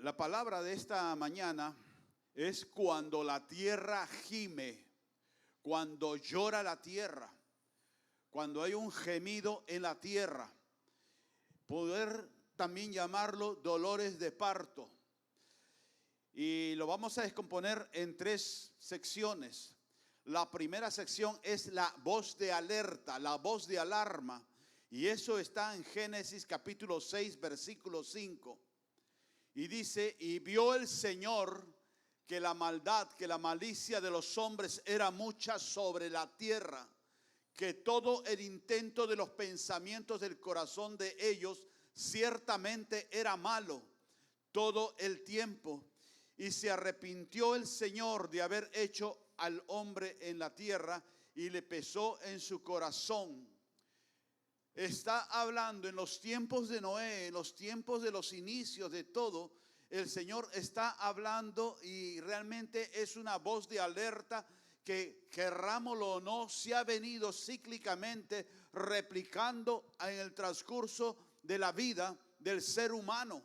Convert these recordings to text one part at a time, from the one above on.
La palabra de esta mañana es cuando la tierra gime, cuando llora la tierra, cuando hay un gemido en la tierra. Poder también llamarlo dolores de parto. Y lo vamos a descomponer en 3 secciones. La primera sección es la voz de alerta, la voz de alarma. Y eso está en Génesis capítulo 6, versículo 5. Y dice, y vio el Señor que la maldad, que la malicia de los hombres era mucha sobre la tierra, que todo el intento de los pensamientos del corazón de ellos ciertamente era malo todo el tiempo. Y se arrepintió el Señor de haber hecho al hombre en la tierra y le pesó en su corazón. Está hablando en los tiempos de Noé, en los tiempos de los inicios de todo. El Señor está hablando y realmente es una voz de alerta que, querrámoslo o no, se ha venido cíclicamente replicando en el transcurso de la vida del ser humano.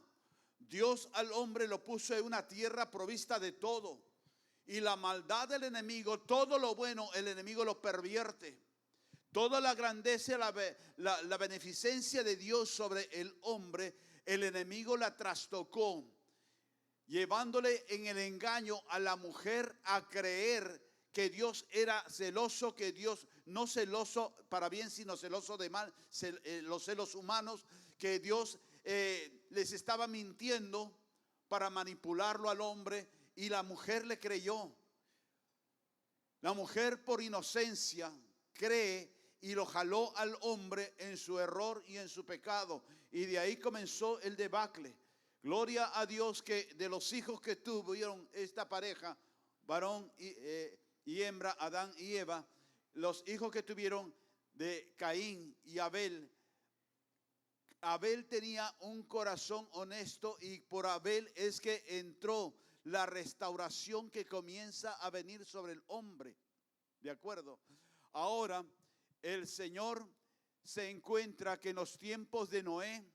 Dios al hombre lo puso en una tierra provista de todo. Y la maldad del enemigo, todo lo bueno, el enemigo lo pervierte. Toda la grandeza, la beneficencia de Dios sobre el hombre, el enemigo la trastocó, llevándole en el engaño a la mujer a creer que Dios era celoso, que Dios no celoso para bien, sino celoso de mal, los celos humanos, que Dios les estaba mintiendo para manipularlo al hombre, y la mujer le creyó. La mujer por inocencia cree y lo jaló al hombre en su error y en su pecado. Y de ahí comenzó el debacle. Gloria a Dios que de los hijos que tuvieron esta pareja, varón y hembra, Adán y Eva, los hijos que tuvieron de Caín y Abel, Abel tenía un corazón honesto y por Abel es que entró la restauración que comienza a venir sobre el hombre. ¿De acuerdo? Ahora el Señor se encuentra que en los tiempos de Noé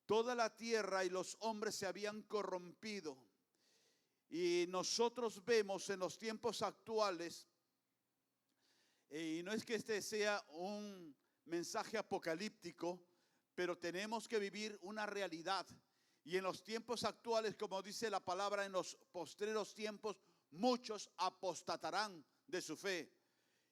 toda la tierra y los hombres se habían corrompido. Y nosotros vemos en los tiempos actuales, y no es que este sea un mensaje apocalíptico, pero tenemos que vivir una realidad. Y en los tiempos actuales, como dice la palabra, en los postreros tiempos, muchos apostatarán de su fe.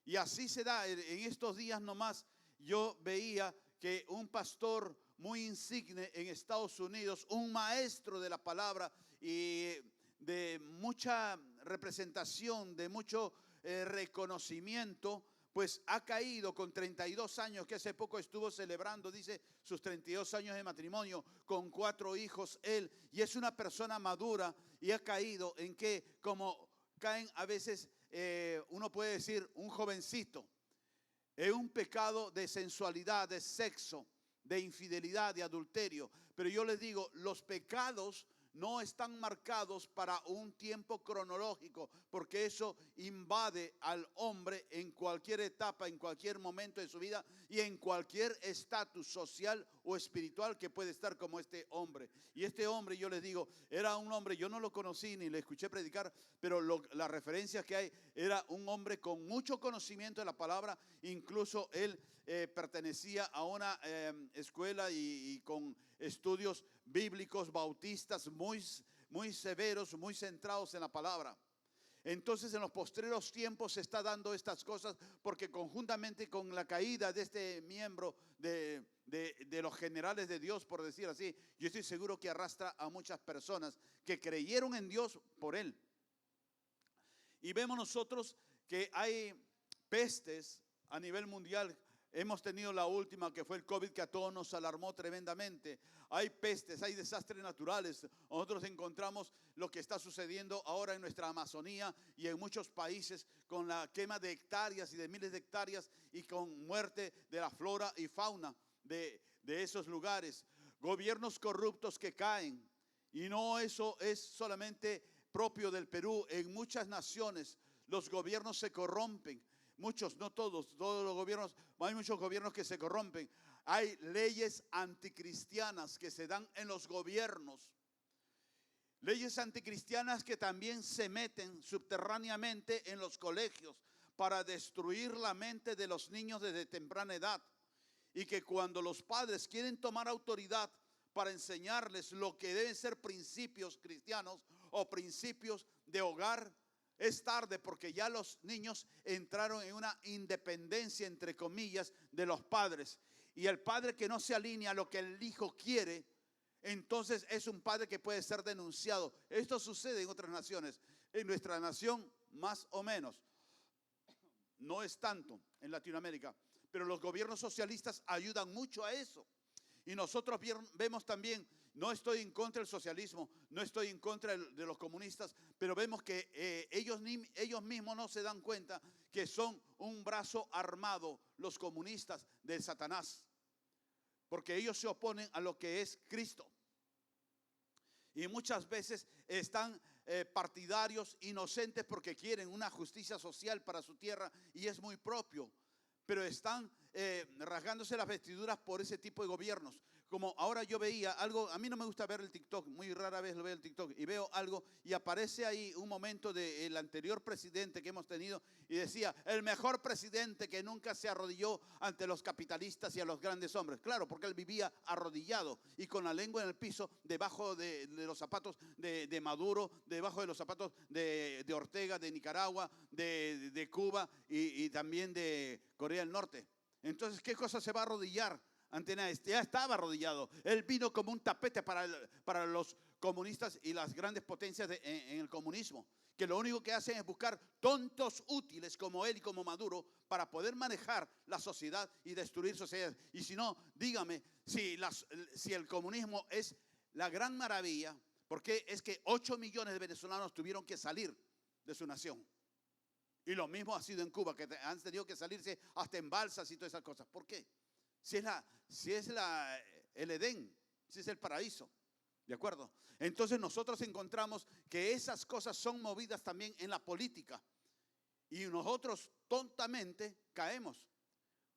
Y así se da. En estos días nomás yo veía que un pastor muy insigne en Estados Unidos, un maestro de la palabra y de mucha representación, de mucho reconocimiento, pues ha caído con 32 años, que hace poco estuvo celebrando, dice, sus 32 años de matrimonio, con 4 hijos él, y es una persona madura, y ha caído en que, como caen a veces, uno puede decir, un jovencito, en un pecado de sensualidad, de sexo, de infidelidad, de adulterio. Pero yo les digo, los pecados no están marcados para un tiempo cronológico, porque eso invade al hombre en cualquier etapa, en cualquier momento de su vida y en cualquier estatus social o espiritual que puede estar como este hombre. Y este hombre, yo les digo, era un hombre, yo no lo conocí ni le escuché predicar, pero la referencia que hay, era un hombre con mucho conocimiento de la palabra. Incluso él pertenecía a una escuela y con estudios bíblicos bautistas muy severos, muy centrados en la palabra. Entonces en los postreros tiempos se está dando estas cosas, porque conjuntamente con la caída de este miembro de los generales de Dios, por decir así, yo estoy seguro que arrastra a muchas personas que creyeron en Dios por él. Y vemos nosotros que hay pestes a nivel mundial. Hemos tenido la última, que fue el COVID, que a todos nos alarmó tremendamente. Hay pestes, hay desastres naturales. Nosotros encontramos lo que está sucediendo ahora en nuestra Amazonía y en muchos países, con la quema de hectáreas y de miles de hectáreas, y con muerte de la flora y fauna de esos lugares. Gobiernos corruptos que caen. Y no, eso es solamente propio del Perú. En muchas naciones los gobiernos se corrompen. Muchos, no todos los gobiernos, hay muchos gobiernos que se corrompen. Hay leyes anticristianas que se dan en los gobiernos. Leyes anticristianas que también se meten subterráneamente en los colegios para destruir la mente de los niños desde temprana edad. Y que cuando los padres quieren tomar autoridad para enseñarles lo que deben ser principios cristianos o principios de hogar, es tarde, porque ya los niños entraron en una independencia, entre comillas, de los padres. Y el padre que no se alinea a lo que el hijo quiere, entonces es un padre que puede ser denunciado. Esto sucede en otras naciones. En nuestra nación, más o menos. No es tanto en Latinoamérica, pero los gobiernos socialistas ayudan mucho a eso. Y nosotros vemos también, no estoy en contra del socialismo, no estoy en contra de los comunistas, pero vemos que ellos mismos no se dan cuenta que son un brazo armado, los comunistas, de Satanás. Porque ellos se oponen a lo que es Cristo. Y muchas veces están partidarios inocentes porque quieren una justicia social para su tierra, y es muy propio. Pero están rasgándose las vestiduras por ese tipo de gobiernos. Como ahora yo veía algo, a mí no me gusta ver el TikTok, muy rara vez lo veo el TikTok, y veo algo y aparece ahí un momento del anterior presidente que hemos tenido, y decía: el mejor presidente que nunca se arrodilló ante los capitalistas y a los grandes hombres. Claro, porque él vivía arrodillado y con la lengua en el piso, debajo de los zapatos de Maduro, debajo de los zapatos de Ortega, de Nicaragua, de Cuba y también de Corea del Norte. Entonces, ¿qué cosa se va a arrodillar ante nada? Ya estaba arrodillado. Él vino como un tapete para los comunistas y las grandes potencias en el comunismo, que lo único que hacen es buscar tontos útiles como él y como Maduro para poder manejar la sociedad y destruir sociedades. Y si no, dígame, si el comunismo es la gran maravilla, ¿por qué es que 8 millones de venezolanos tuvieron que salir de su nación? Y lo mismo ha sido en Cuba, que han tenido que salirse hasta en balsas y todas esas cosas. ¿Por qué? Si es el Edén, si es el paraíso. ¿De acuerdo? Entonces nosotros encontramos que esas cosas son movidas también en la política. Y nosotros tontamente caemos.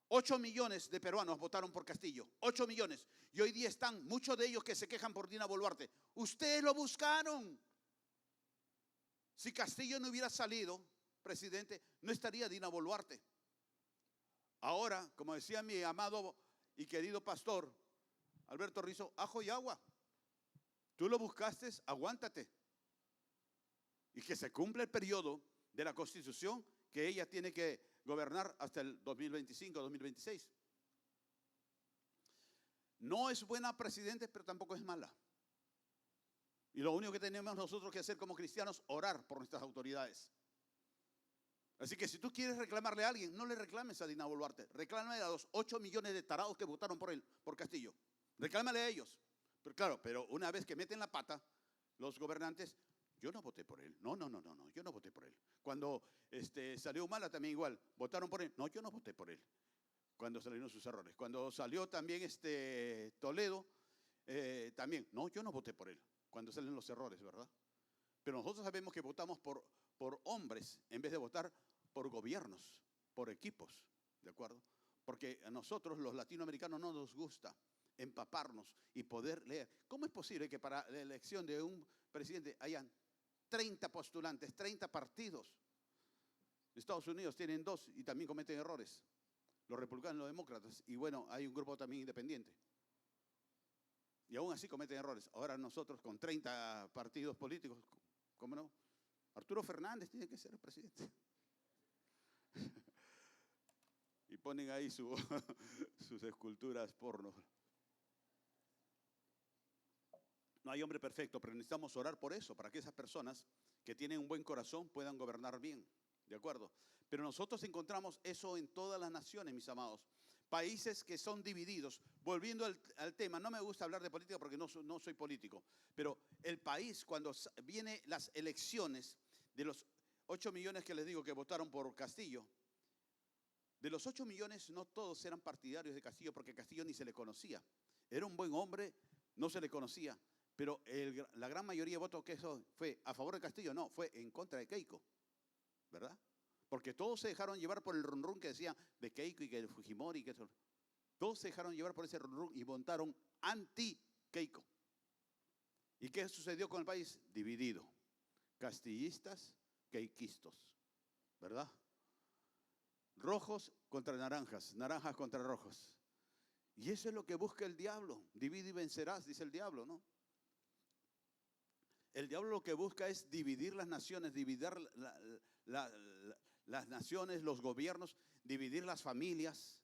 8 millones de peruanos votaron por Castillo. 8 millones. Y hoy día están muchos de ellos que se quejan por Dina Boluarte. Ustedes lo buscaron. Si Castillo no hubiera salido presidente, no estaría Dina Boluarte. Ahora, como decía mi amado y querido pastor Alberto Rizzo, ajo y agua. Tú lo buscaste, aguántate. Y que se cumpla el periodo de la Constitución, que ella tiene que gobernar hasta el 2025, 2026. No es buena presidente, pero tampoco es mala. Y lo único que tenemos nosotros que hacer como cristianos, orar por nuestras autoridades. Así que si tú quieres reclamarle a alguien, no le reclames a Dina Boluarte, reclámale a los 8 millones de tarados que votaron por él, por Castillo. Reclámale a ellos. Pero claro, pero una vez que meten la pata los gobernantes, yo no voté por él. No, yo no voté por él. Cuando salió Humala también igual, votaron por él. No, yo no voté por él. Cuando salieron sus errores. Cuando salió también Toledo, también, no, yo no voté por él. Cuando salen los errores, ¿verdad? Pero nosotros sabemos que votamos por hombres en vez de votar por gobiernos, por equipos, ¿de acuerdo? Porque a nosotros los latinoamericanos no nos gusta empaparnos y poder leer. ¿Cómo es posible que para la elección de un presidente hayan 30 postulantes, 30 partidos? Estados Unidos tienen 2 y también cometen errores. Los republicanos y los demócratas. Y bueno, hay un grupo también independiente. Y aún así cometen errores. Ahora nosotros con 30 partidos políticos, ¿cómo no? Arturo Fernández tiene que ser el presidente. Y ponen ahí sus esculturas porno. No hay hombre perfecto, pero necesitamos orar por eso, para que esas personas que tienen un buen corazón puedan gobernar bien. ¿De acuerdo? Pero nosotros encontramos eso en todas las naciones, mis amados. Países que son divididos. Volviendo al tema, no me gusta hablar de política porque no soy político, pero el país, cuando vienen las elecciones, de los 8 millones que les digo que votaron por Castillo, de los 8 millones no todos eran partidarios de Castillo, porque Castillo ni se le conocía. Era un buen hombre, no se le conocía, pero la gran mayoría de votos que eso fue a favor de Castillo, no, fue en contra de Keiko, ¿verdad? Porque todos se dejaron llevar por el run run que decía de Keiko y que de Fujimori y que eso. Todos se dejaron llevar por ese run run y votaron anti Keiko. ¿Y qué sucedió con el país? Dividido. Castillistas, queiquistas, ¿verdad? Rojos contra naranjas, naranjas contra rojos. Y eso es lo que busca el diablo. Divide y vencerás, dice el diablo, ¿no? El diablo lo que busca es dividir las naciones, dividir las naciones, los gobiernos, dividir las familias.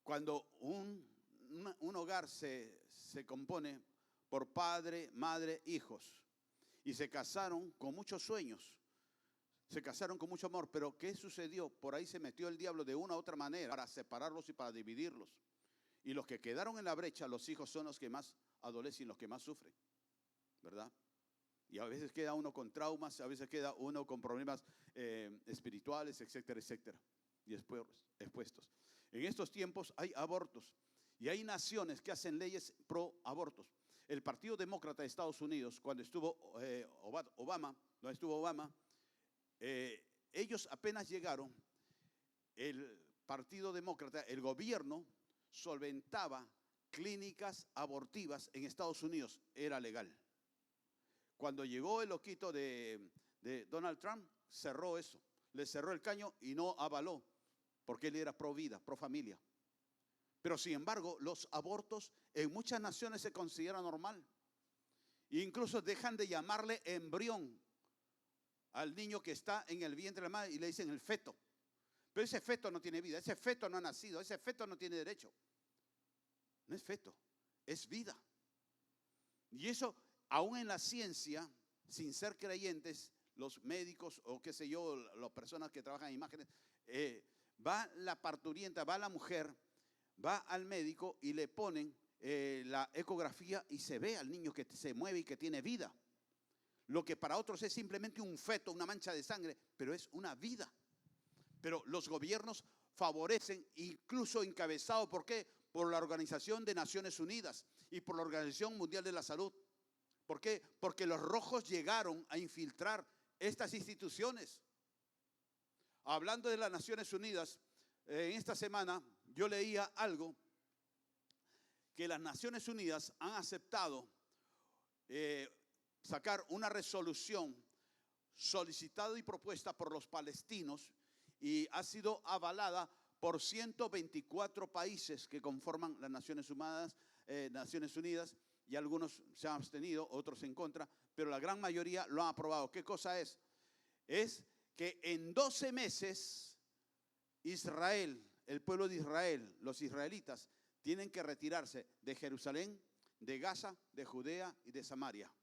Cuando un hogar se compone por padre, madre, hijos, y se casaron con muchos sueños, se casaron con mucho amor, pero ¿qué sucedió? Por ahí se metió el diablo de una u otra manera para separarlos y para dividirlos. Y los que quedaron en la brecha, los hijos, son los que más adolecen, los que más sufren, ¿verdad? Y a veces queda uno con traumas, a veces queda uno con problemas espirituales, etcétera, etcétera. Y después expuestos. En estos tiempos hay abortos y hay naciones que hacen leyes pro abortos. El Partido Demócrata de Estados Unidos, cuando estuvo Obama, ellos apenas llegaron, el Partido Demócrata, el gobierno solventaba clínicas abortivas en Estados Unidos, era legal. Cuando llegó el loquito de Donald Trump, cerró eso, le cerró el caño y no avaló, porque él era pro vida, pro familia. Pero sin embargo, los abortos en muchas naciones se consideran normal. E incluso dejan de llamarle embrión al niño que está en el vientre de la madre y le dicen el feto. Pero ese feto no tiene vida, ese feto no ha nacido, ese feto no tiene derecho. No es feto, es vida. Y eso, aún en la ciencia, sin ser creyentes, los médicos o qué sé yo, las personas que trabajan en imágenes, va la parturienta, va la mujer, va al médico y le ponen la ecografía y se ve al niño que se mueve y que tiene vida. Lo que para otros es simplemente un feto, una mancha de sangre, pero es una vida. Pero los gobiernos favorecen, incluso encabezado, ¿por qué? Por la Organización de Naciones Unidas y por la Organización Mundial de la Salud. ¿Por qué? Porque los rojos llegaron a infiltrar estas instituciones. Hablando de las Naciones Unidas, en esta semana yo leía algo que las Naciones Unidas han aceptado sacar una resolución solicitada y propuesta por los palestinos y ha sido avalada por 124 países que conforman las Naciones Unidas, y algunos se han abstenido, otros en contra, pero la gran mayoría lo han aprobado. ¿Qué cosa es? Es que en 12 meses Israel, el pueblo de Israel, los israelitas, tienen que retirarse de Jerusalén, de Gaza, de Judea y de Samaria.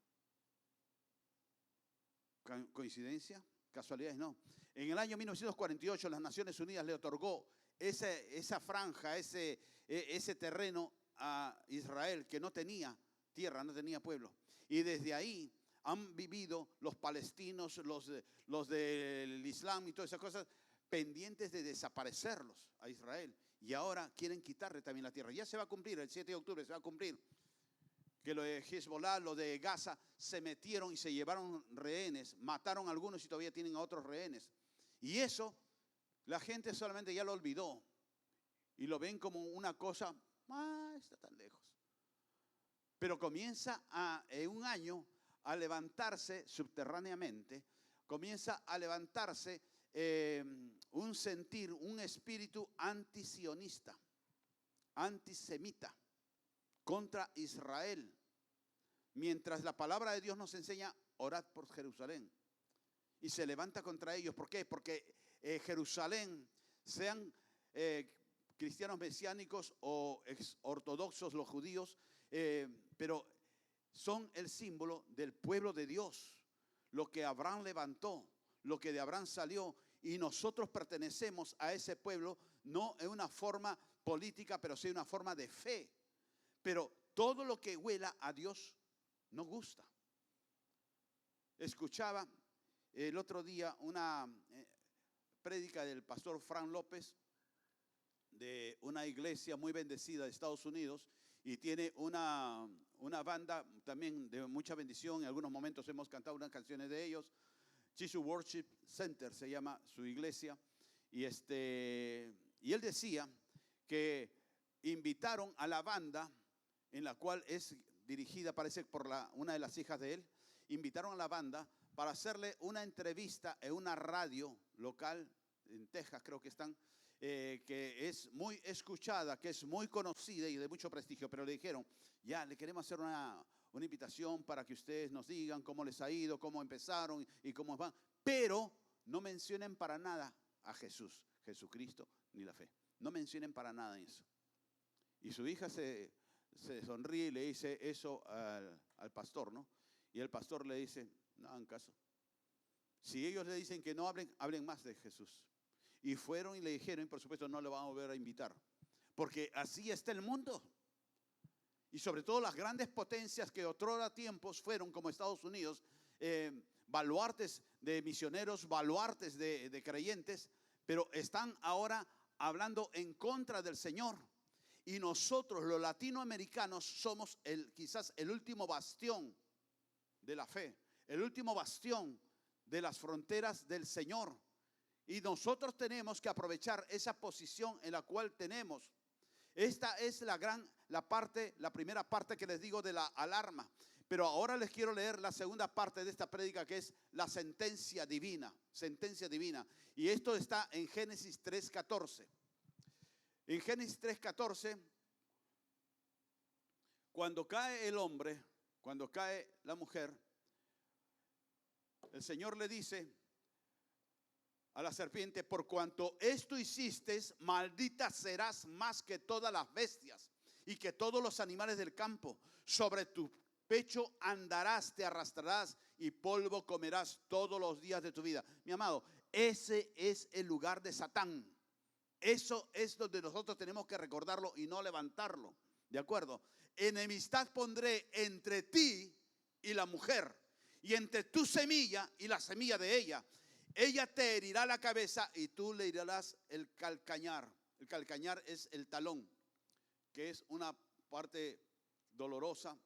¿Coincidencia? ¿Casualidades? No. En el año 1948 las Naciones Unidas le otorgó esa franja, ese terreno a Israel, que no tenía tierra, no tenía pueblo. Y desde ahí han vivido los palestinos, los del Islam y todas esas cosas, pendientes de desaparecerlos a Israel. Y ahora quieren quitarle también la tierra. Ya se va a cumplir, el 7 de octubre se va a cumplir, que lo de Hezbollah, lo de Gaza, se metieron y se llevaron rehenes, mataron a algunos y todavía tienen a otros rehenes. Y eso la gente solamente ya lo olvidó y lo ven como una cosa, está tan lejos. Pero comienza en un año a levantarse subterráneamente, comienza a levantarse un sentir, un espíritu antisionista, antisemita contra Israel. Mientras la palabra de Dios nos enseña, orad por Jerusalén. Y se levanta contra ellos. ¿Por qué? Porque Jerusalén, sean cristianos mesiánicos o ortodoxos los judíos, pero son el símbolo del pueblo de Dios. Lo que Abraham levantó, lo que de Abraham salió, y nosotros pertenecemos a ese pueblo, no en una forma política, pero sí en una forma de fe. Pero todo lo que huela a Dios no gusta. Escuchaba el otro día una prédica del pastor Fran López de una iglesia muy bendecida de Estados Unidos, y tiene una banda también de mucha bendición. En algunos momentos hemos cantado unas canciones de ellos. Jesus Worship Center se llama su iglesia. Y él decía que invitaron a la banda, en la cual es dirigida, parece, por una de las hijas de él. Invitaron a la banda para hacerle una entrevista en una radio local, en Texas creo que están, que es muy escuchada, que es muy conocida y de mucho prestigio. Pero le dijeron, ya, le queremos hacer una invitación para que ustedes nos digan cómo les ha ido, cómo empezaron y cómo van. Pero no mencionen para nada a Jesús, Jesucristo, ni la fe. No mencionen para nada eso. Y su hija se sonríe y le dice eso al pastor, ¿no? Y el pastor le dice, no hagan caso. Si ellos le dicen que no hablen, hablen más de Jesús. Y fueron y le dijeron, y por supuesto no le van a volver a invitar. Porque así está el mundo. Y sobre todo las grandes potencias que otrora tiempos fueron, como Estados Unidos, baluartes de misioneros, baluartes de creyentes, pero están ahora hablando en contra del Señor. Y nosotros, los latinoamericanos, somos quizás el último bastión de la fe, el último bastión de las fronteras del Señor. Y nosotros tenemos que aprovechar esa posición en la cual tenemos. Esta es la primera parte que les digo de la alarma. Pero ahora les quiero leer la segunda parte de esta prédica, que es la sentencia divina. Sentencia divina. Y esto está en Génesis 3:14. En Génesis 3:14, cuando cae el hombre, cuando cae la mujer, el Señor le dice a la serpiente, por cuanto esto hiciste, maldita serás más que todas las bestias y que todos los animales del campo. Sobre tu pecho andarás, te arrastrarás y polvo comerás todos los días de tu vida. Mi amado, ese es el lugar de Satán. Eso es donde nosotros tenemos que recordarlo y no levantarlo. ¿De acuerdo? Enemistad pondré entre ti y la mujer, y entre tu semilla y la semilla de ella. Ella te herirá la cabeza y tú le herirás el calcañar. El calcañar es el talón, que es una parte dolorosa,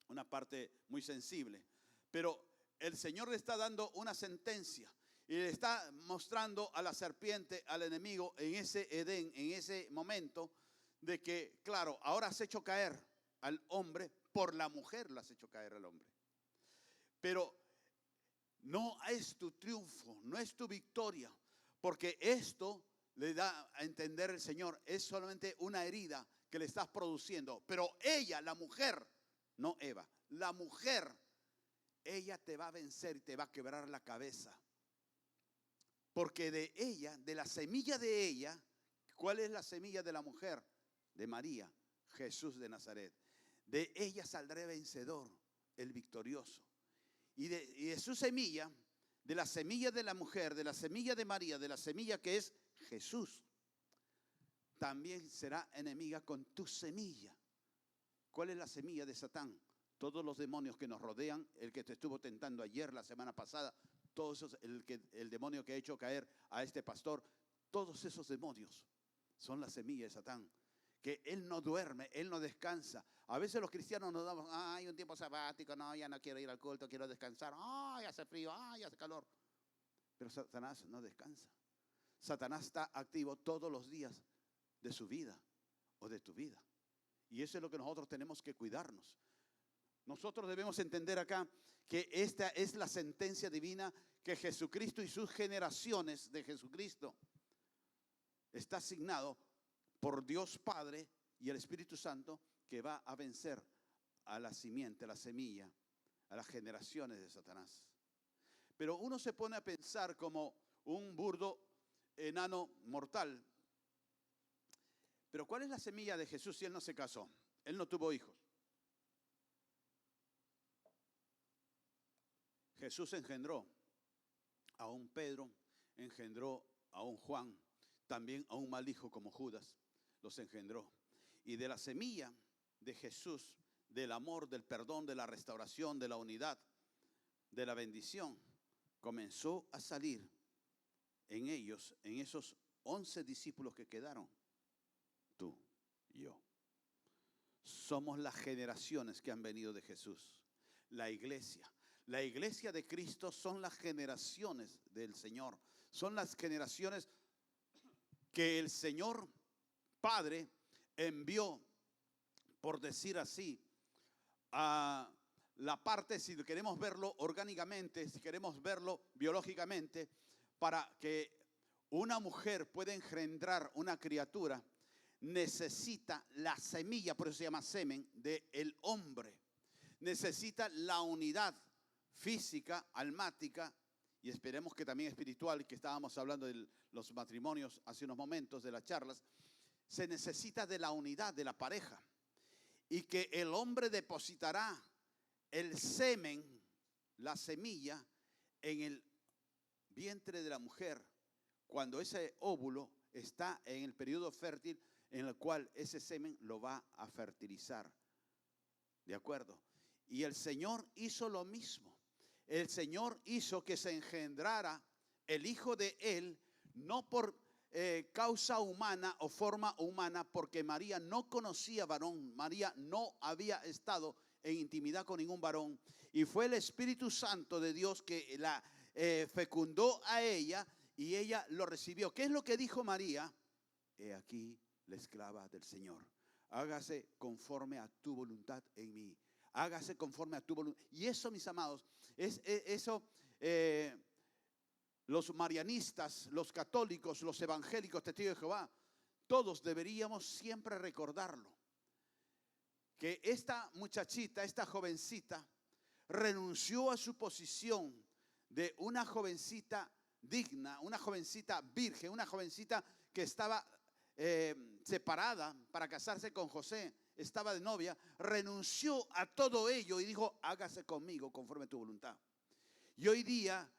una parte muy sensible. Pero el Señor le está dando una sentencia y le está mostrando a la serpiente, al enemigo, en ese Edén, en ese momento, de que, claro, ahora has hecho caer al hombre, por la mujer lo has hecho caer al hombre. Pero no es tu triunfo, no es tu victoria, porque esto le da a entender el Señor, es solamente una herida que le estás produciendo. Pero ella, la mujer, no Eva, la mujer, ella te va a vencer y te va a quebrar la cabeza. Porque de ella, de la semilla de ella, ¿cuál es la semilla de la mujer? De María, Jesús de Nazaret. De ella saldrá vencedor, el victorioso. Y de su semilla, de la semilla de la mujer, de la semilla de María, de la semilla que es Jesús, también será enemiga con tu semilla. ¿Cuál es la semilla de Satán? Todos los demonios que nos rodean, el que te estuvo tentando ayer, la semana pasada, todos esos, el demonio que ha hecho caer a este pastor, todos esos demonios son la semilla de Satán. Que él no duerme, él no descansa. A veces los cristianos nos damos, ay, un tiempo sabático, no, ya no quiero ir al culto, quiero descansar, ay, hace frío, ay, hace calor. Pero Satanás no descansa. Satanás está activo todos los días de su vida o de tu vida. Y eso es lo que nosotros tenemos que cuidarnos. Nosotros debemos entender acá que esta es la sentencia divina, que Jesucristo y sus generaciones de Jesucristo está asignado por Dios Padre y el Espíritu Santo, que va a vencer a la simiente, a la semilla, a las generaciones de Satanás. Pero uno se pone a pensar como un burdo enano mortal. Pero ¿cuál es la semilla de Jesús si él no se casó? Él no tuvo hijos. Jesús engendró a un Pedro, engendró a un Juan, también a un mal hijo como Judas, los engendró. Y de la semilla de Jesús, del amor, del perdón, de la restauración, de la unidad, de la bendición, comenzó a salir en ellos, en esos 11 discípulos que quedaron, tú y yo. Somos las generaciones que han venido de Jesús, la iglesia. La iglesia de Cristo son las generaciones del Señor. Son las generaciones que el Señor Padre envió, por decir así, a la parte, si queremos verlo orgánicamente, si queremos verlo biológicamente, para que una mujer pueda engendrar una criatura, necesita la semilla, por eso se llama semen, del hombre. Necesita la unidad física, almática, y esperemos que también espiritual, que estábamos hablando de los matrimonios hace unos momentos, de las charlas. Se necesita de la unidad de la pareja, y que el hombre depositará el semen, la semilla, en el vientre de la mujer, cuando ese óvulo está en el periodo fértil, en el cual ese semen lo va a fertilizar. ¿De acuerdo? Y el Señor hizo lo mismo. El Señor hizo que se engendrara el Hijo de Él, no por causa humana o forma humana, porque María no conocía varón. María no había estado en intimidad con ningún varón. Y fue el Espíritu Santo de Dios que la fecundó a ella, y ella lo recibió. ¿Qué es lo que dijo María? He aquí la esclava del Señor. Hágase conforme a tu voluntad en mí. Hágase conforme a tu voluntad. Y eso, mis amados, los marianistas, los católicos, los evangélicos, testigos de Jehová, todos deberíamos siempre recordarlo. Que esta muchachita, esta jovencita, renunció a su posición de una jovencita digna, una jovencita virgen, una jovencita que estaba separada para casarse con José, estaba de novia, renunció a todo ello y dijo, hágase conmigo conforme a tu voluntad. Y hoy día,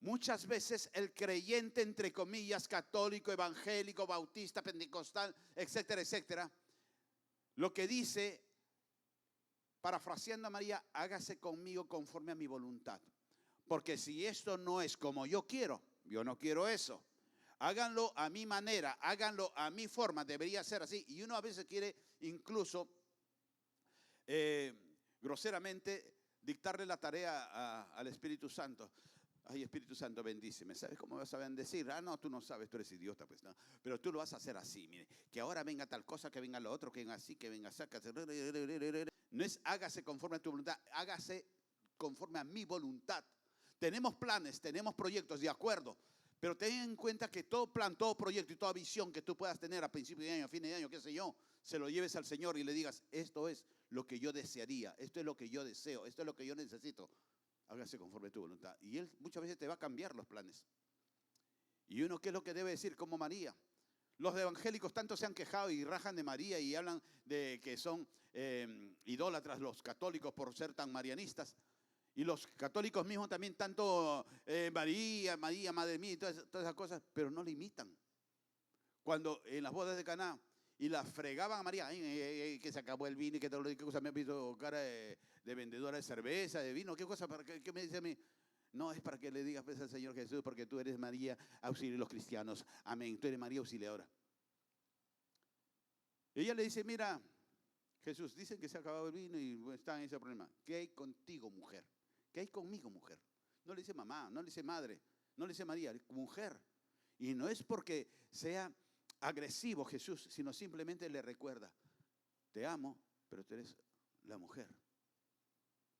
muchas veces el creyente, entre comillas, católico, evangélico, bautista, pentecostal, etcétera, etcétera, lo que dice, parafraseando a María, hágase conmigo conforme a mi voluntad. Porque si esto no es como yo no quiero eso. Háganlo a mi manera, háganlo a mi forma, debería ser así. Y uno a veces quiere incluso groseramente dictarle la tarea al Espíritu Santo. Ay, Espíritu Santo, bendíceme. ¿Sabes cómo vas a bendecir? Ah, no, tú no sabes, tú eres idiota, pues no. Pero tú lo vas a hacer así, mire. Que ahora venga tal cosa, que venga lo otro, que venga así, que venga así. No es hágase conforme a tu voluntad, hágase conforme a mi voluntad. Tenemos planes, tenemos proyectos, de acuerdo. Pero ten en cuenta que todo plan, todo proyecto y toda visión que tú puedas tener a principio de año, a fin de año, qué sé yo, se lo lleves al Señor y le digas, esto es lo que yo desearía, esto es lo que yo deseo, esto es lo que yo necesito. Hágase conforme a tu voluntad. Y Él muchas veces te va a cambiar los planes. Y uno, ¿qué es lo que debe decir? Como María. Los evangélicos tanto se han quejado y rajan de María y hablan de que son idólatras los católicos por ser tan marianistas. Y los católicos mismos también tanto María, María, Madre mía y todas esas cosas, pero no le imitan. Cuando en las bodas de Caná y la fregaban a María, que se acabó el vino y que todo lo que cosa me ha visto cara de vendedora de cerveza, de vino, qué cosa, ¿qué me dice a mí? No, es para que le digas pues al Señor Jesús, porque tú eres María, auxilia a los cristianos. Amén, tú eres María auxiliadora. Ella le dice, mira, Jesús, dicen que se ha acabado el vino y está en ese problema. ¿Qué hay contigo, mujer? ¿Qué hay conmigo, mujer? No le dice mamá, no le dice madre, no le dice María, mujer. Y no es porque sea agresivo Jesús, sino simplemente le recuerda, te amo, pero tú eres la mujer.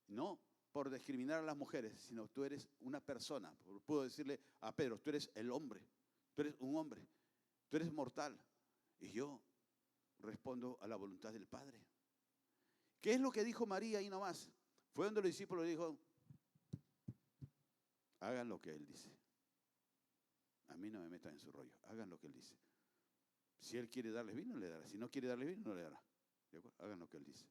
No por discriminar a las mujeres, sino tú eres una persona. Puedo decirle a Pedro, tú eres el hombre, tú eres un hombre, tú eres mortal. Y yo respondo a la voluntad del Padre. ¿Qué es lo que dijo María ahí nomás? Fue donde los discípulos le dijo, hagan lo que Él dice. A mí no me metan en su rollo, hagan lo que Él dice. Si Él quiere darles vino, le dará. Si no quiere darles vino, no le dará. Hagan lo que Él dice.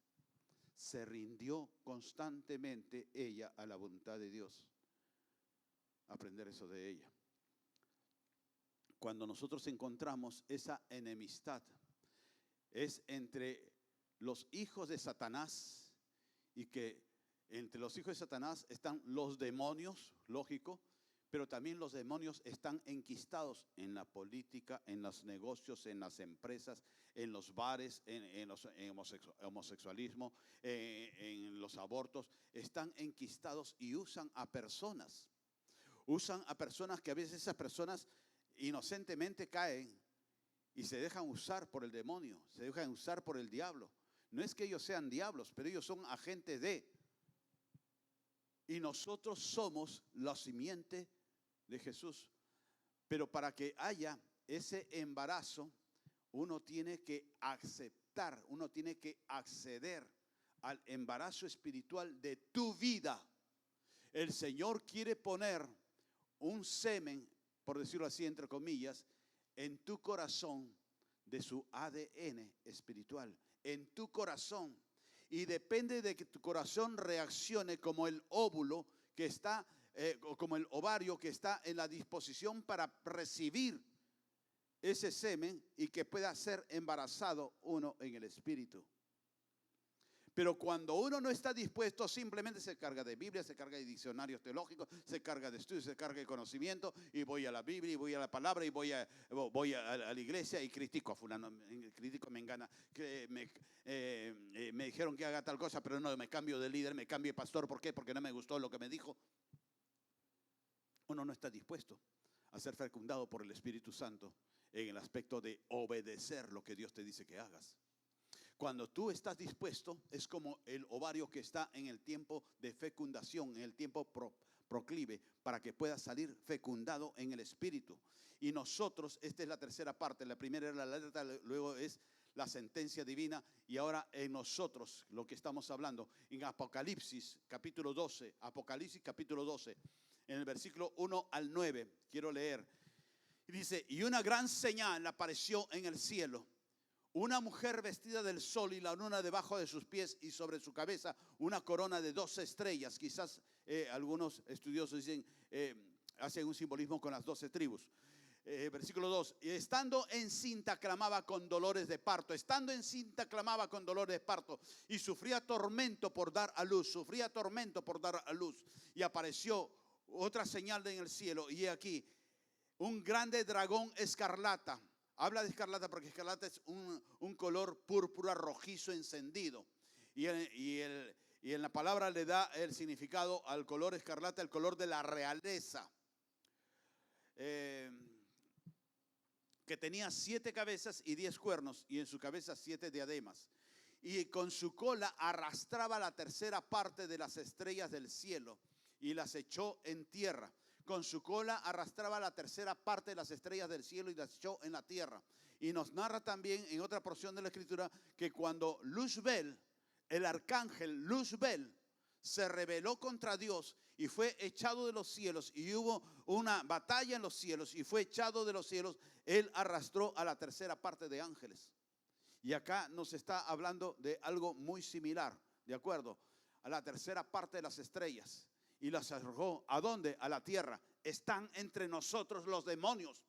Se rindió constantemente ella a la voluntad de Dios. Aprender eso de ella. Cuando nosotros encontramos esa enemistad, es entre los hijos de Satanás, y que entre los hijos de Satanás están los demonios, lógico, pero también los demonios están enquistados en la política, en los negocios, en las empresas, en los bares, en homosexualismo, en los abortos. Están enquistados y usan a personas. Usan a personas que a veces esas personas inocentemente caen y se dejan usar por el demonio, se dejan usar por el diablo. No es que ellos sean diablos, pero ellos son agentes de. Y nosotros somos la simiente de Jesús. Pero para que haya ese embarazo, uno tiene que aceptar, uno tiene que acceder al embarazo espiritual de tu vida. El Señor quiere poner un semen, por decirlo así, entre comillas, en tu corazón de su ADN espiritual, en tu corazón. Y depende de que tu corazón reaccione como el óvulo que está, como el ovario que está en la disposición para recibir ese semen y que pueda ser embarazado uno en el espíritu. Pero cuando uno no está dispuesto, simplemente se carga de Biblia, se carga de diccionarios teológicos, se carga de estudios, se carga de conocimiento, y voy a la Biblia, y voy a la palabra, y voy a la iglesia y critico a fulano, critico a Mengana, que me dijeron que haga tal cosa, pero no, me cambio de líder, me cambio de pastor. ¿Por qué? Porque no me gustó lo que me dijo. Uno no está dispuesto a ser fecundado por el Espíritu Santo en el aspecto de obedecer lo que Dios te dice que hagas. Cuando tú estás dispuesto, es como el ovario que está en el tiempo de fecundación, en el tiempo proclive, para que pueda salir fecundado en el espíritu. Y nosotros, esta es la tercera parte, la primera era la alerta, luego es la sentencia divina, y ahora en nosotros, lo que estamos hablando, en Apocalipsis capítulo 12, Apocalipsis capítulo 12, en el versículo 1 al 9, quiero leer. Y dice, y una gran señal apareció en el cielo. Una mujer vestida del sol y la luna debajo de sus pies y sobre su cabeza una corona de 12 estrellas. Quizás algunos estudiosos dicen, hacen un simbolismo con las 12 tribus. Versículo 2, estando encinta clamaba con dolores de parto. Estando encinta clamaba con dolores de parto y sufría tormento por dar a luz. Sufría tormento por dar a luz. Y apareció otra señal en el cielo. Y aquí un grande dragón escarlata. Habla de escarlata porque escarlata es un color púrpura rojizo encendido. Y en la palabra le da el significado al color escarlata, el color de la realeza. Que tenía 7 cabezas y 10 cuernos, y en su cabeza 7 diademas. Y con su cola arrastraba la tercera parte de las estrellas del cielo y las echó en tierra. Con su cola arrastraba la tercera parte de las estrellas del cielo y las echó en la tierra. Y nos narra también en otra porción de la escritura que cuando Luzbel, el arcángel Luzbel, se rebeló contra Dios y fue echado de los cielos, y hubo una batalla en los cielos y fue echado de los cielos, él arrastró a la tercera parte de ángeles. Y acá nos está hablando de algo muy similar, ¿de acuerdo? A la tercera parte de las estrellas. Y las arrojó, ¿a dónde? A la tierra. Están entre nosotros los demonios.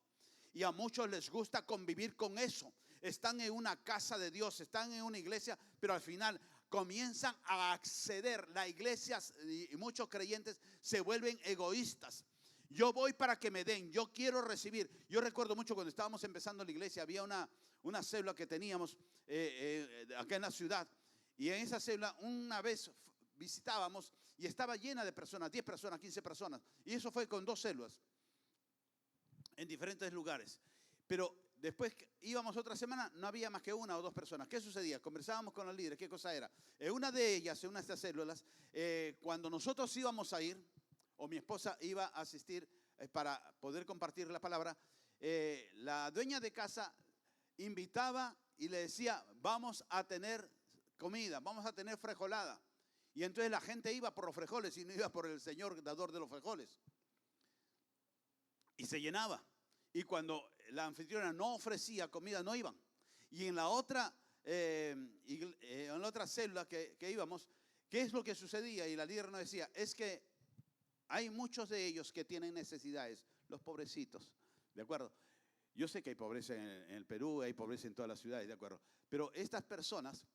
Y a muchos les gusta convivir con eso. Están en una casa de Dios, están en una iglesia, pero al final comienzan a acceder. La iglesia y muchos creyentes se vuelven egoístas. Yo voy para que me den, yo quiero recibir. Yo recuerdo mucho cuando estábamos empezando la iglesia, había una célula que teníamos acá en la ciudad. Y en esa célula una vez visitábamos y estaba llena de personas, 10 personas, 15 personas. Y eso fue con 2 células en diferentes lugares. Pero después íbamos otra semana, no había más que 1 o 2 personas. ¿Qué sucedía? Conversábamos con los líderes, ¿qué cosa era? Una de ellas, en una de estas células, cuando nosotros íbamos a ir, o mi esposa iba a asistir para poder compartir la palabra, la dueña de casa invitaba y le decía, vamos a tener comida, vamos a tener frijolada. Y entonces la gente iba por los frijoles y no iba por el Señor dador de los frijoles. Y se llenaba. Y cuando la anfitriona no ofrecía comida, no iban. Y en la otra célula que íbamos, ¿qué es lo que sucedía? Y la líder nos decía, es que hay muchos de ellos que tienen necesidades, los pobrecitos, ¿de acuerdo? Yo sé que hay pobreza en el Perú, hay pobreza en todas las ciudades, ¿de acuerdo? Pero estas personas,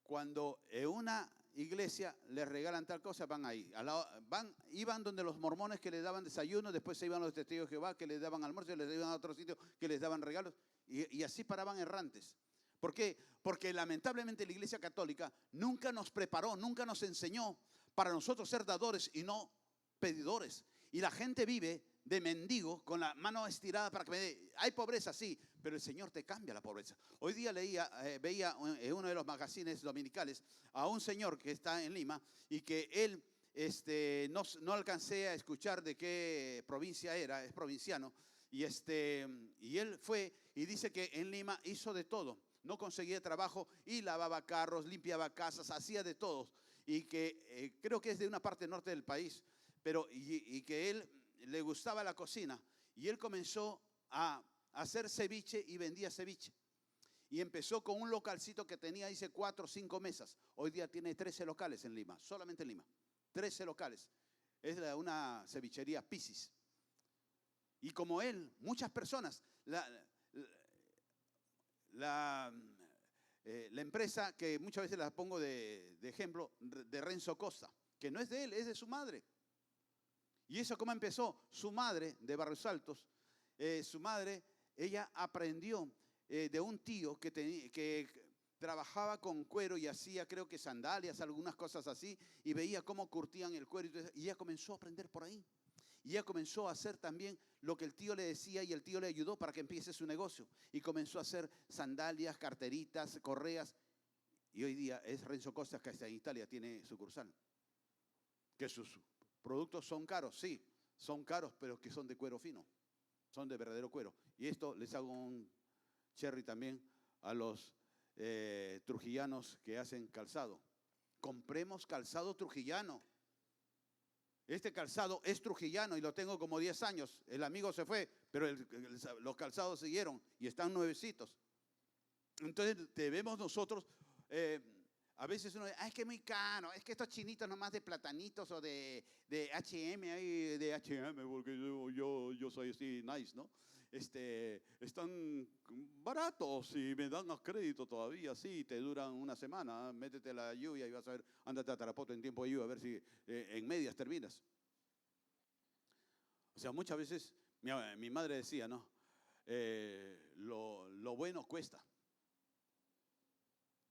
cuando en una iglesia les regalan tal cosa, van ahí. Iban donde los mormones que les daban desayuno, después se iban los testigos de Jehová que les daban almuerzo, les iban a otro sitio que les daban regalos, y así paraban errantes. ¿Por qué? Porque lamentablemente la iglesia católica nunca nos preparó, nunca nos enseñó para nosotros ser dadores y no pedidores. Y la gente vive de mendigo con la mano estirada para que me dé. Hay pobreza, sí, pero el Señor te cambia la pobreza. Hoy día veía en uno de los magazines dominicales a un señor que está en Lima y que él, no alcancé a escuchar de qué provincia era, es provinciano, y él fue y dice que en Lima hizo de todo. No conseguía trabajo y lavaba carros, limpiaba casas, hacía de todo. Y que creo que es de una parte norte del país, pero y que él le gustaba la cocina. Y él comenzó a hacer ceviche y vendía ceviche. Y empezó con un localcito que tenía, dice, 4 o 5 mesas. Hoy día tiene 13 locales en Lima, solamente en Lima. 13 locales. Es una cevichería Piscis. Y como él, muchas personas, la empresa que muchas veces la pongo de ejemplo, de Renzo Costa, que no es de él, es de su madre. ¿Y eso cómo empezó? Su madre, de Barrios Altos, su madre, ella aprendió de un tío que trabajaba con cuero y hacía, creo que sandalias, algunas cosas así, y veía cómo curtían el cuero, y ella comenzó a aprender por ahí. Y ella comenzó a hacer también lo que el tío le decía y el tío le ayudó para que empiece su negocio. Y comenzó a hacer sandalias, carteritas, correas. Y hoy día es Renzo Costa, que está en Italia, tiene sucursal. Que sus productos son caros, sí, son caros, pero que son de cuero fino. Son de verdadero cuero. Y esto les hago un cherry también a los trujillanos que hacen calzado. Compremos calzado trujillano. Este calzado es trujillano y lo tengo como 10 años. El amigo se fue, pero los calzados siguieron y están nuevecitos. Entonces debemos nosotros, a veces uno dice, es que es muy caro, es que estos chinitos nomás de platanitos o de H&M, de H&M, porque yo soy así nice, ¿no? Están baratos y me dan a crédito todavía, sí, te duran una semana, métete la lluvia y vas a ver, ándate a Tarapoto en tiempo de lluvia a ver si en medias terminas. O sea, muchas veces mi madre decía, ¿no? Lo bueno cuesta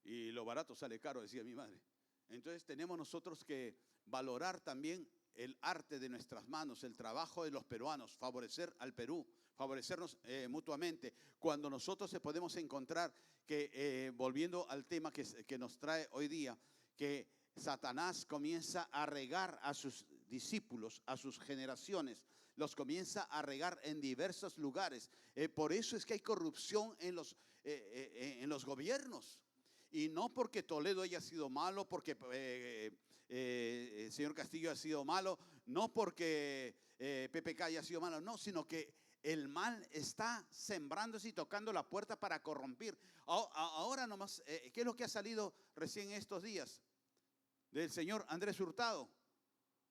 y lo barato sale caro, decía mi madre. Entonces tenemos nosotros que valorar también el arte de nuestras manos, el trabajo de los peruanos, favorecer al Perú, favorecernos mutuamente. Cuando nosotros podemos encontrar que, volviendo al tema que nos trae hoy día, que Satanás comienza a regar a sus discípulos, a sus generaciones, los comienza a regar en diversos lugares. Por eso es que hay corrupción en los gobiernos. Y no porque Toledo haya sido malo, porque el señor Castillo ha sido malo, no porque PPK haya sido malo, no, sino que el mal está sembrándose y tocando la puerta para corrompir. Ahora nomás, ¿qué es lo que ha salido recién estos días? Del señor Andrés Hurtado,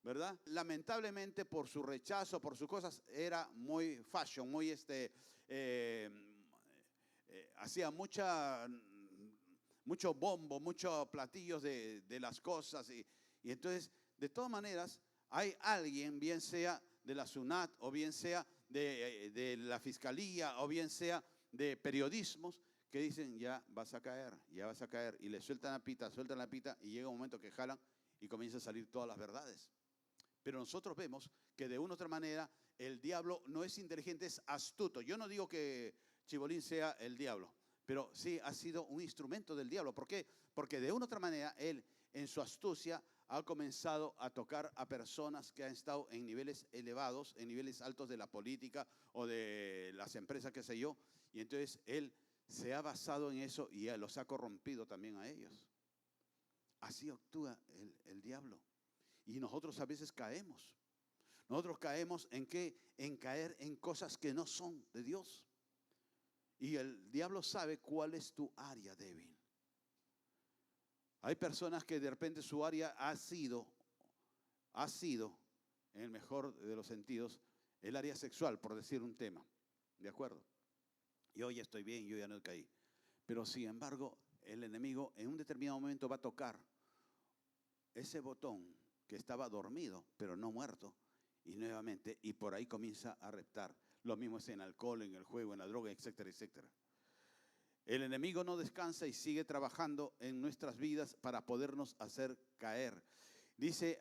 ¿verdad? Lamentablemente por su rechazo, por sus cosas, era muy fashion, muy hacía mucho bombo, muchos platillos de las cosas. Y entonces, de todas maneras, hay alguien, bien sea de la SUNAT, o bien sea de la Fiscalía, o bien sea de periodismos, que dicen, ya vas a caer, y le sueltan la pita, y llega un momento que jalan y comienzan a salir todas las verdades. Pero nosotros vemos que de una u otra manera el diablo no es inteligente, es astuto. Yo no digo que Chibolín sea el diablo, pero sí ha sido un instrumento del diablo. ¿Por qué? Porque de una u otra manera él, en su astucia, ha comenzado a tocar a personas que han estado en niveles elevados, en niveles altos de la política o de las empresas, qué sé yo. Y entonces él se ha basado en eso y los ha corrompido también a ellos. Así actúa el diablo. Y nosotros a veces caemos. Nosotros caemos en qué? En caer en cosas que no son de Dios. Y el diablo sabe cuál es tu área débil. Hay personas que de repente su área ha sido, en el mejor de los sentidos, el área sexual, por decir un tema. ¿De acuerdo? Yo ya estoy bien, yo ya no caí. Pero sin embargo, el enemigo en un determinado momento va a tocar ese botón que estaba dormido, pero no muerto, y nuevamente, y por ahí comienza a reptar. Lo mismo es en el alcohol, en el juego, en la droga, etcétera, etcétera. El enemigo no descansa y sigue trabajando en nuestras vidas para podernos hacer caer. Dice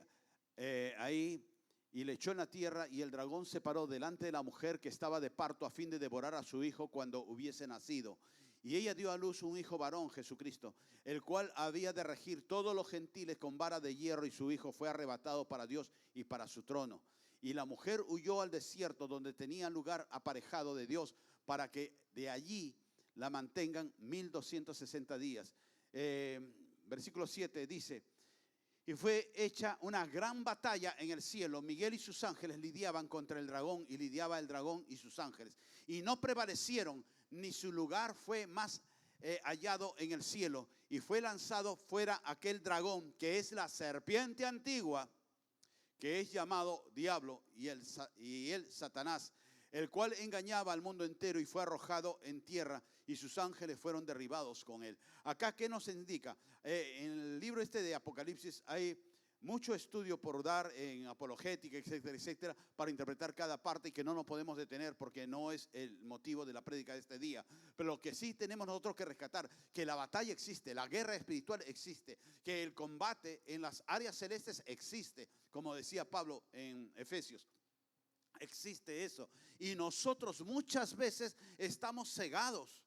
ahí y le echó en la tierra, y el dragón se paró delante de la mujer que estaba de parto a fin de devorar a su hijo cuando hubiese nacido. Y ella dio a luz un hijo varón, Jesucristo, el cual había de regir todos los gentiles con vara de hierro, y su hijo fue arrebatado para Dios y para su trono. Y la mujer huyó al desierto, donde tenía lugar aparejado de Dios, para que de allí la mantengan 1260 días. Versículo 7 dice: y fue hecha una gran batalla en el cielo. Miguel y sus ángeles lidiaban contra el dragón, y lidiaba el dragón y sus ángeles. Y no prevalecieron, ni su lugar fue más hallado en el cielo. Y fue lanzado fuera aquel dragón, que es la serpiente antigua, que es llamado Diablo y el Satanás, el cual engañaba al mundo entero, y fue arrojado en tierra, y sus ángeles fueron derribados con él. Acá, ¿qué nos indica? En el libro este de Apocalipsis hay mucho estudio por dar en apologética, etcétera, etcétera, para interpretar cada parte, y que no nos podemos detener porque no es el motivo de la prédica de este día. Pero lo que sí tenemos nosotros que rescatar, que la batalla existe, la guerra espiritual existe, que el combate en las áreas celestes existe, como decía Pablo en Efesios. Existe eso. Y nosotros muchas veces estamos cegados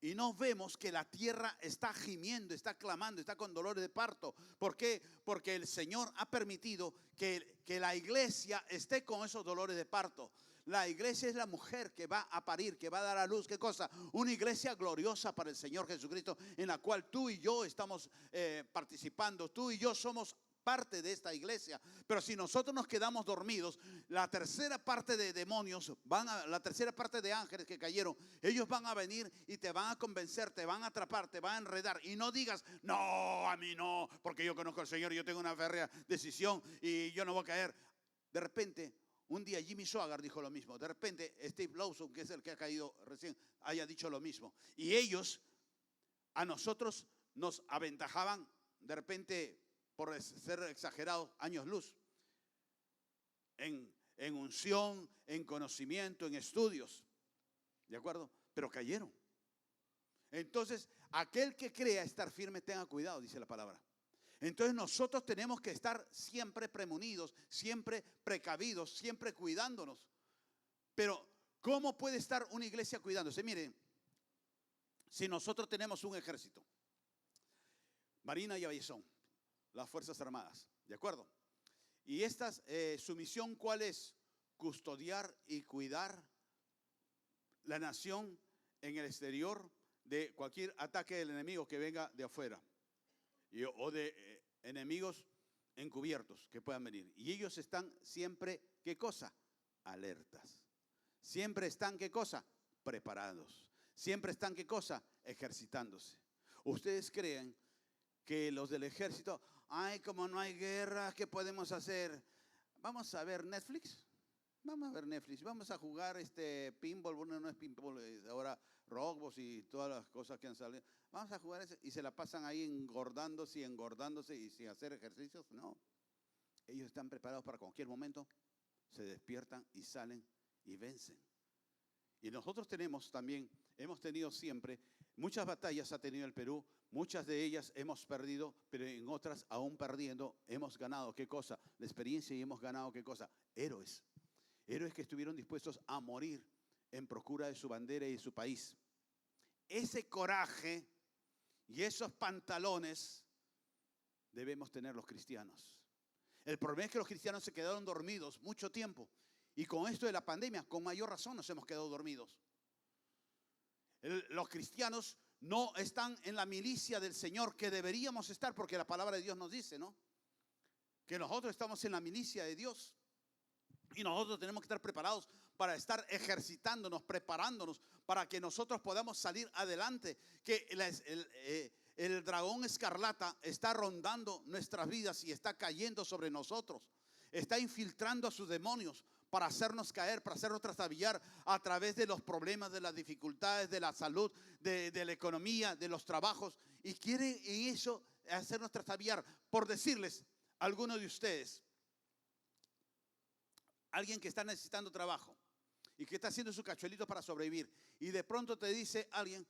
y no vemos que la tierra está gimiendo, está clamando, está con dolores de parto. ¿Por qué? Porque el Señor ha permitido que la iglesia esté con esos dolores de parto. La iglesia es la mujer que va a parir, que va a dar a luz. ¿Qué cosa? Una iglesia gloriosa para el Señor Jesucristo, en la cual tú y yo estamos participando. Tú y yo somos parte de esta iglesia. Pero si nosotros nos quedamos dormidos, la tercera parte de demonios la tercera parte de ángeles que cayeron, ellos van a venir y te van a convencer, te van a atrapar, te van a enredar. Y no digas: no, a mí no, porque yo conozco al Señor, yo tengo una férrea decisión y yo no voy a caer. De repente, un día Jimmy Swaggart dijo lo mismo. De repente Steve Lawson, que es el que ha caído recién, haya dicho lo mismo. Y ellos a nosotros nos aventajaban, de repente, por ser exagerados, años luz en unción, en conocimiento, en estudios, ¿de acuerdo? Pero cayeron. Entonces, aquel que crea estar firme, tenga cuidado, dice la palabra. Entonces nosotros tenemos que estar siempre premunidos, siempre precavidos, siempre cuidándonos. Pero ¿cómo puede estar una iglesia cuidándose? Miren, si nosotros tenemos un ejército, Marina y Aviación, las Fuerzas Armadas, ¿de acuerdo? Y su misión, ¿cuál es? Custodiar y cuidar la nación en el exterior de cualquier ataque del enemigo que venga de afuera, o de enemigos encubiertos que puedan venir. Y ellos están siempre, ¿qué cosa? Alertas. Siempre están, ¿qué cosa? Preparados. Siempre están, ¿qué cosa? Ejercitándose. ¿Ustedes creen que los del ejército, ay, como no hay guerra, ¿qué podemos hacer? Vamos a ver Netflix. Vamos a ver Netflix. Vamos a jugar pinball. Bueno, no es pinball, ahora Roblox y todas las cosas que han salido. Vamos a jugar eso, y se la pasan ahí engordándose y sin hacer ejercicios. No. Ellos están preparados para cualquier momento. Se despiertan y salen y vencen. Y nosotros hemos tenido siempre, muchas batallas ha tenido el Perú, muchas de ellas hemos perdido, pero en otras, aún perdiendo, hemos ganado. ¿Qué cosa? La experiencia, y hemos ganado, ¿qué cosa? Héroes. Héroes que estuvieron dispuestos a morir en procura de su bandera y de su país. Ese coraje y esos pantalones debemos tener los cristianos. El problema es que los cristianos se quedaron dormidos mucho tiempo. Y con esto de la pandemia, con mayor razón nos hemos quedado dormidos. Los cristianos no están en la milicia del Señor, que deberíamos estar, porque la palabra de Dios nos dice, ¿no? Que nosotros estamos en la milicia de Dios. Y nosotros tenemos que estar preparados para estar ejercitándonos, preparándonos, para que nosotros podamos salir adelante. Que el dragón escarlata está rondando nuestras vidas y está cayendo sobre nosotros. Está infiltrando a sus demonios para hacernos caer, para hacernos trastabillar a través de los problemas, de las dificultades, de la salud, de la economía, de los trabajos. Y quiere en eso hacernos trastabillar. Por decirles, algunos de ustedes, alguien que está necesitando trabajo y que está haciendo su cachuelito para sobrevivir, y de pronto te dice alguien: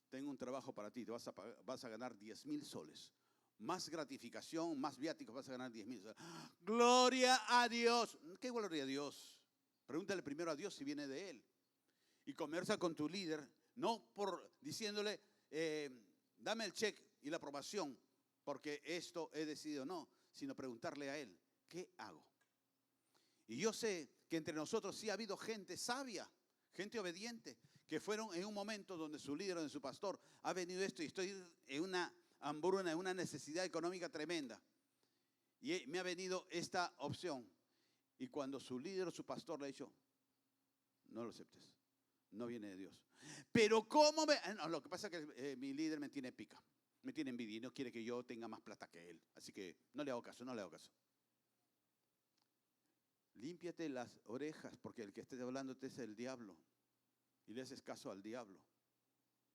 tengo un trabajo para ti, vas a ganar 10,000 soles. más gratificación, más viáticos, vas a ganar 10,000. Gloria a Dios. ¿Qué gloria a Dios? Pregúntale primero a Dios si viene de Él. Y conversa con tu líder, no por diciéndole, dame el cheque y la aprobación, porque esto he decidido, no, sino preguntarle a Él, ¿qué hago? Y yo sé que entre nosotros sí ha habido gente sabia, gente obediente, que fueron en un momento donde su líder o su pastor ha venido esto y estoy en una hambruna, en una necesidad económica tremenda. Y me ha venido esta opción. Y cuando su líder o su pastor le ha dicho, no lo aceptes, no viene de Dios. Pero ¿cómo me...? No, lo que pasa es que mi líder me tiene pica, me tiene envidia y no quiere que yo tenga más plata que él. Así que no le hago caso, no le hago caso. Límpiate las orejas, porque el que esté hablándote es el diablo. Y le haces caso al diablo.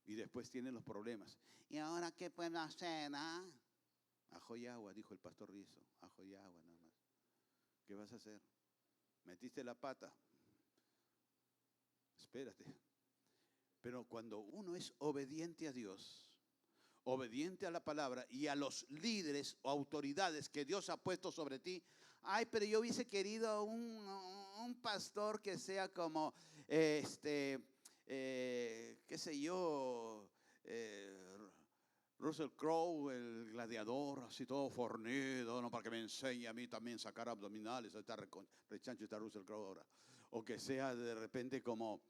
Y después tienen los problemas. ¿Y ahora qué puedo hacer? Ajo y agua, dijo el pastor Rizo. Ajo y agua nada más. ¿Qué vas a hacer? Metiste la pata. Espérate. Pero cuando uno es obediente a Dios, obediente a la palabra y a los líderes o autoridades que Dios ha puesto sobre ti. Ay, pero yo hubiese querido un pastor que sea como, qué sé yo, Russell Crowe, el gladiador, así todo fornido, ¿no? Para que me enseñe a mí también sacar abdominales. Está rechancho, está Russell Crowe ahora. O que sea de repente como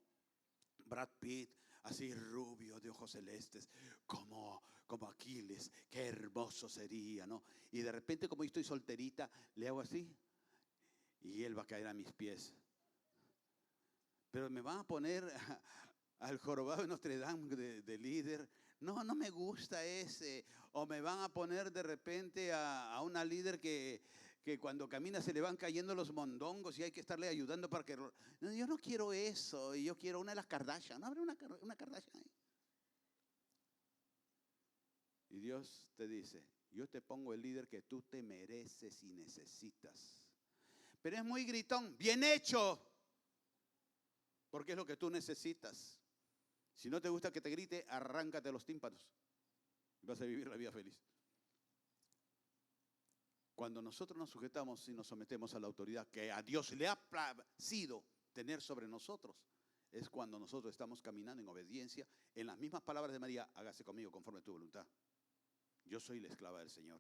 Brad Pitt, así rubio, de ojos celestes, como Aquiles. Qué hermoso sería, ¿no? Y de repente, como yo estoy solterita, le hago así y él va a caer a mis pies. Pero me van a poner al jorobado de Notre Dame de líder. No, no me gusta ese. O me van a poner de repente a una líder que cuando camina se le van cayendo los mondongos y hay que estarle ayudando para que... No, yo no quiero eso. Yo quiero una de las Kardashian. ¿No habrá una Kardashian ahí? Y Dios te dice, yo te pongo el líder que tú te mereces y necesitas. Pero es muy gritón. Bien hecho. Porque es lo que tú necesitas. Si no te gusta que te grite, arráncate los tímpanos. Y vas a vivir la vida feliz. Cuando nosotros nos sujetamos y nos sometemos a la autoridad que a Dios le ha placido tener sobre nosotros, es cuando nosotros estamos caminando en obediencia, en las mismas palabras de María, hágase conmigo conforme a tu voluntad. Yo soy la esclava del Señor.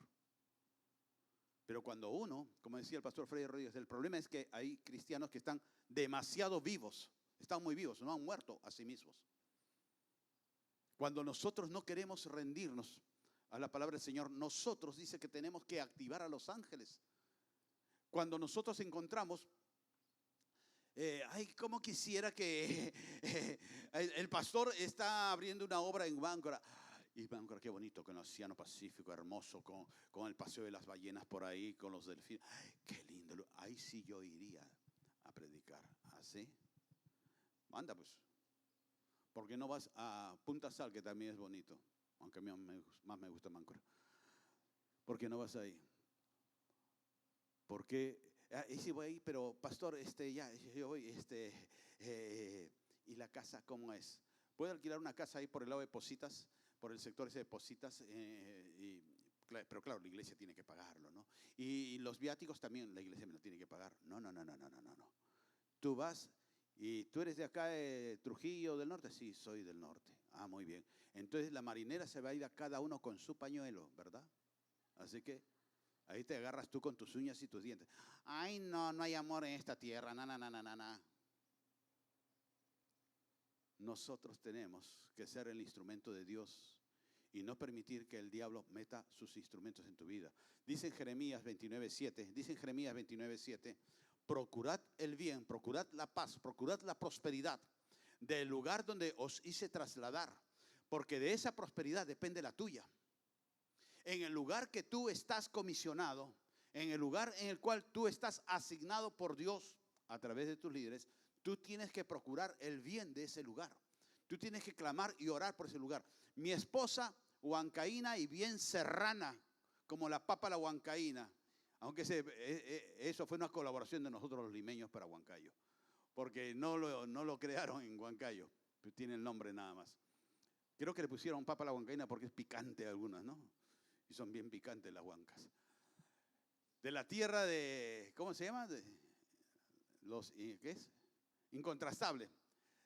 Pero cuando uno, como decía el pastor Freddy Rodríguez, el problema es que hay cristianos que están demasiado vivos, están muy vivos, no han muerto a sí mismos. Cuando nosotros no queremos rendirnos a la palabra del Señor, nosotros dice que tenemos que activar a los ángeles. Cuando nosotros encontramos, ay, como quisiera que el pastor está abriendo una obra en Báncora. Y Báncora, qué bonito, con el Océano Pacífico, hermoso, con el paseo de las ballenas por ahí, con los delfines. Ay, qué lindo, ahí sí yo iría a predicar. ¿Así? Anda pues. ¿Por qué no vas a Punta Sal, que también es bonito? Aunque a mí más me gusta Máncora. ¿Por qué no vas ahí? Porque, sí voy ahí, pero pastor, ya, yo voy, ¿y la casa cómo es? ¿Puedo alquilar una casa ahí por el lado de Positas, por el sector ese de Positas? Pero claro, la iglesia tiene que pagarlo, ¿no? Y los viáticos también la iglesia me lo tiene que pagar. No. Tú vas... ¿Y tú eres de acá, de Trujillo del norte? Sí, soy del norte. Ah, muy bien. Entonces la marinera se va a ir a cada uno con su pañuelo, ¿verdad? Así que ahí te agarras tú con tus uñas y tus dientes. Ay, no hay amor en esta tierra. Na. Nosotros tenemos que ser el instrumento de Dios y no permitir que el diablo meta sus instrumentos en tu vida. Dice en Jeremías 29:7, procurad el bien, procurad la paz, procurad la prosperidad del lugar donde os hice trasladar, porque de esa prosperidad depende la tuya. En el lugar que tú estás comisionado, en el lugar en el cual tú estás asignado por Dios a través de tus líderes, tú tienes que procurar el bien de ese lugar. Tú tienes que clamar y orar por ese lugar. Mi esposa, huancaína y bien serrana, como la papa la huancaína. Aunque eso fue una colaboración de nosotros los limeños para Huancayo. Porque no lo crearon en Huancayo, tiene el nombre nada más. Creo que le pusieron papa a la huancaína porque es picante algunas, ¿no? y son bien picantes las huancas. De la tierra de, ¿cómo se llama? ¿Qué es? Incontrastable.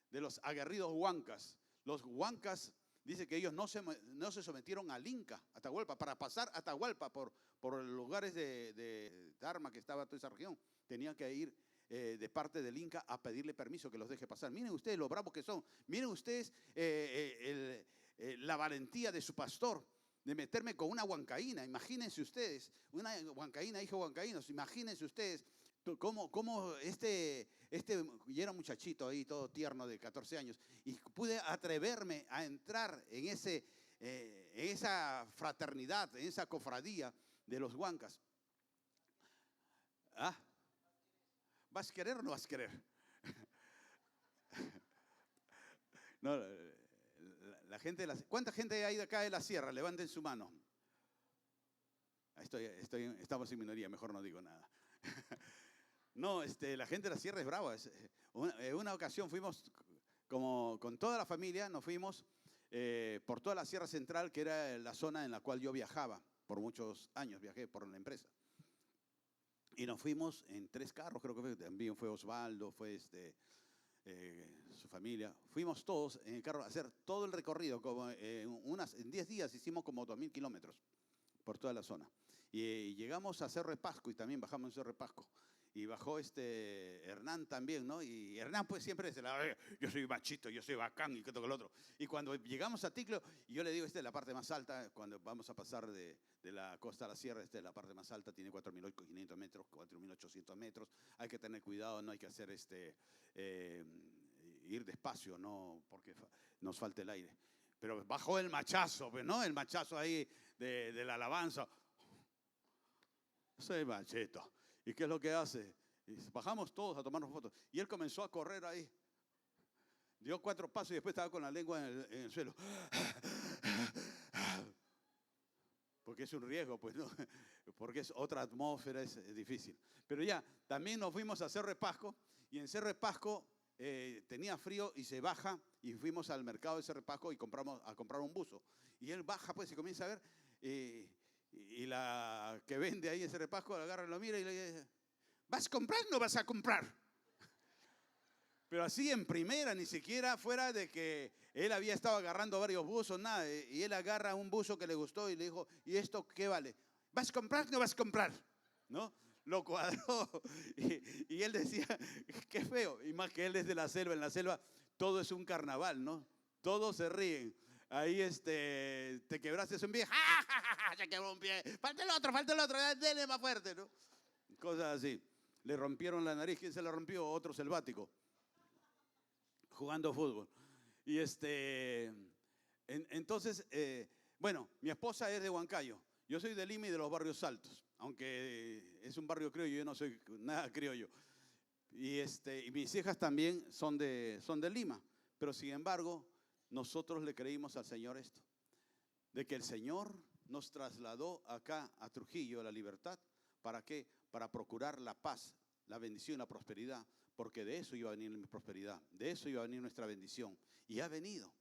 De los aguerridos huancas. Los huancas, dice que ellos no se sometieron al Inca, Atahualpa, para pasar Atahualpa por los lugares de arma que estaba toda esa región. Tenían que ir de parte del Inca a pedirle permiso que los deje pasar. Miren ustedes lo bravos que son. Miren ustedes la valentía de su pastor de meterme con una huancaína. Imagínense ustedes, una huancaína, hijo huancaínos, imagínense ustedes cómo y era un muchachito ahí todo tierno de 14 años y pude atreverme a entrar en esa fraternidad, en esa cofradía de los huancas. ¿Ah? ¿Vas a querer o no vas a querer? No, la gente ¿cuánta gente hay de acá de la sierra? Levanten su mano. Estamos en minoría, mejor no digo nada. No, la gente de la sierra es brava. En una ocasión fuimos, como con toda la familia, nos fuimos por toda la Sierra Central, que era la zona en la cual yo viajaba. Por muchos años viajé por la empresa. Y nos fuimos en 3 carros, creo que también fue Osvaldo, fue su familia. Fuimos todos en el carro a hacer todo el recorrido. Como en 10 días hicimos como 2.000 kilómetros por toda la zona. Y llegamos a Cerro de Pasco y también bajamos en Cerro de Pasco. Y bajó Hernán también, ¿no? Y Hernán pues siempre dice, yo soy machito, yo soy bacán y que todo el otro. Y cuando llegamos a Ticlo, y yo le digo, esta es la parte más alta, cuando vamos a pasar de la costa a la sierra, esta es la parte más alta, tiene 4.500 metros, 4.800 metros. Hay que tener cuidado, no hay que hacer ir despacio, no, porque nos falta el aire. Pero bajó el machazo, pues, ¿no? El machazo ahí de la alabanza. Soy machito. ¿Y qué es lo que hace? Y bajamos todos a tomarnos fotos. Y él comenzó a correr ahí. Dio 4 pasos y después estaba con la lengua en el suelo. Porque es un riesgo, pues, ¿no? Porque es otra atmósfera, es difícil. Pero ya, también nos fuimos a Cerro de Pasco. Y en Cerro de Pasco tenía frío y se baja. Y fuimos al mercado de Cerro de Pasco y a comprar un buzo. Y él baja, pues, y comienza a ver. Y la que vende ahí en Cerro de Pasco la agarra, lo mira y le dice, ¿vas a comprar o no vas a comprar? Pero así en primera, ni siquiera fuera de que él había estado agarrando varios buzos, nada. Y él agarra un buzo que le gustó y le dijo, ¿y esto qué vale? ¿Vas a comprar o no vas a comprar? ¿No? Lo cuadró. Y él decía, qué feo. Y más que él desde la selva, en la selva todo es un carnaval, ¿no? Todos se ríen. Ahí te quebraste un pie, ¡ja, ja, ja, ja! Se quebró un pie, falta el otro, dele más fuerte, ¿no? Cosas así. Le rompieron la nariz, ¿quién se la rompió? Otro selvático, jugando fútbol. Y entonces, bueno, mi esposa es de Huancayo, yo soy de Lima y de los barrios altos, aunque es un barrio criollo, yo no soy nada criollo. Y mis hijas también son de Lima, pero sin embargo, nosotros le creímos al Señor esto, de que el Señor nos trasladó acá a Trujillo, a la libertad. ¿Para qué? Para procurar la paz, la bendición y la prosperidad, porque de eso iba a venir mi prosperidad, de eso iba a venir nuestra bendición. Y ha venido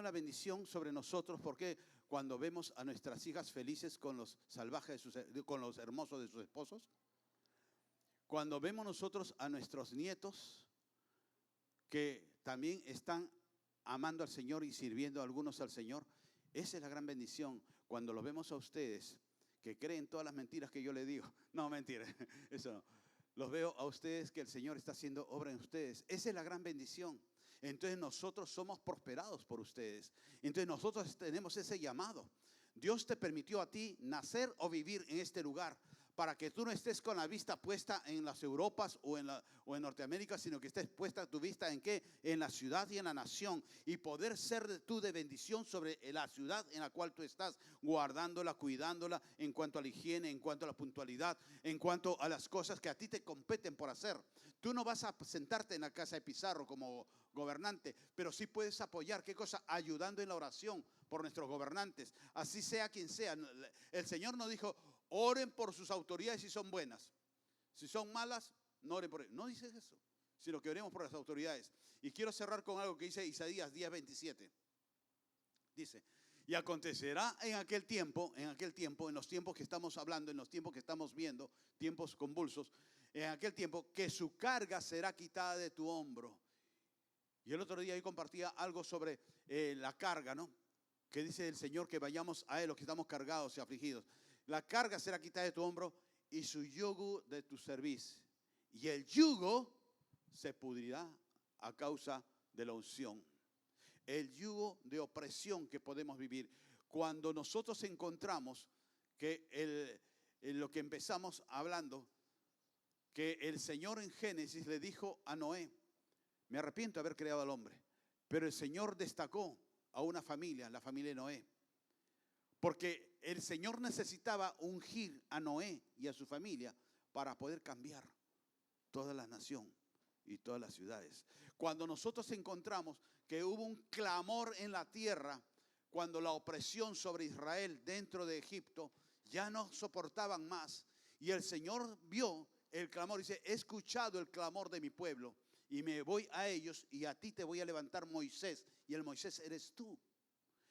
la bendición sobre nosotros, porque cuando vemos a nuestras hijas felices con los salvajes, con los hermosos de sus esposos, cuando vemos nosotros a nuestros nietos que también están amando al Señor y sirviendo a algunos al Señor, esa es la gran bendición. Cuando los vemos a ustedes que creen todas las mentiras que yo les digo, no, mentira, eso no. Los veo a ustedes que el Señor está haciendo obra en ustedes. Esa es la gran bendición. Entonces nosotros somos prosperados por ustedes. Entonces nosotros tenemos ese llamado. Dios te permitió a ti nacer o vivir en este lugar para que tú no estés con la vista puesta en las Europas o en Norteamérica, sino que estés puesta tu vista en ¿qué? En la ciudad y en la nación, y poder ser tú de bendición sobre la ciudad en la cual tú estás, guardándola, cuidándola en cuanto a la higiene, en cuanto a la puntualidad, en cuanto a las cosas que a ti te competen por hacer. Tú no vas a sentarte en la casa de Pizarro como gobernante, pero sí puedes apoyar, ¿qué cosa? Ayudando en la oración por nuestros gobernantes, así sea quien sea. El Señor nos dijo, oren por sus autoridades si son buenas. Si son malas, no oren por ellos. No dice eso, sino que oremos por las autoridades. Y quiero cerrar con algo que dice Isaías 10:27. Dice, Y acontecerá en aquel tiempo, en los tiempos que estamos hablando, en los tiempos que estamos viendo, tiempos convulsos, en aquel tiempo que su carga será quitada de tu hombro. Y el otro día yo compartía algo sobre la carga, ¿no? Que dice el Señor que vayamos a Él, los que estamos cargados y afligidos. La carga será quitada de tu hombro y su yugo de tu cerviz. Y el yugo se pudrirá a causa de la unción. El yugo de opresión que podemos vivir. Cuando nosotros encontramos que lo que empezamos hablando, que el Señor en Génesis le dijo a Noé, me arrepiento de haber creado al hombre, pero el Señor destacó a una familia, la familia de Noé, porque el Señor necesitaba ungir a Noé y a su familia para poder cambiar toda la nación y todas las ciudades. Cuando nosotros encontramos que hubo un clamor en la tierra, cuando la opresión sobre Israel dentro de Egipto ya no soportaban más, y el Señor vio el clamor, dice, he escuchado el clamor de mi pueblo y me voy a ellos y a ti te voy a levantar Moisés, y el Moisés eres tú,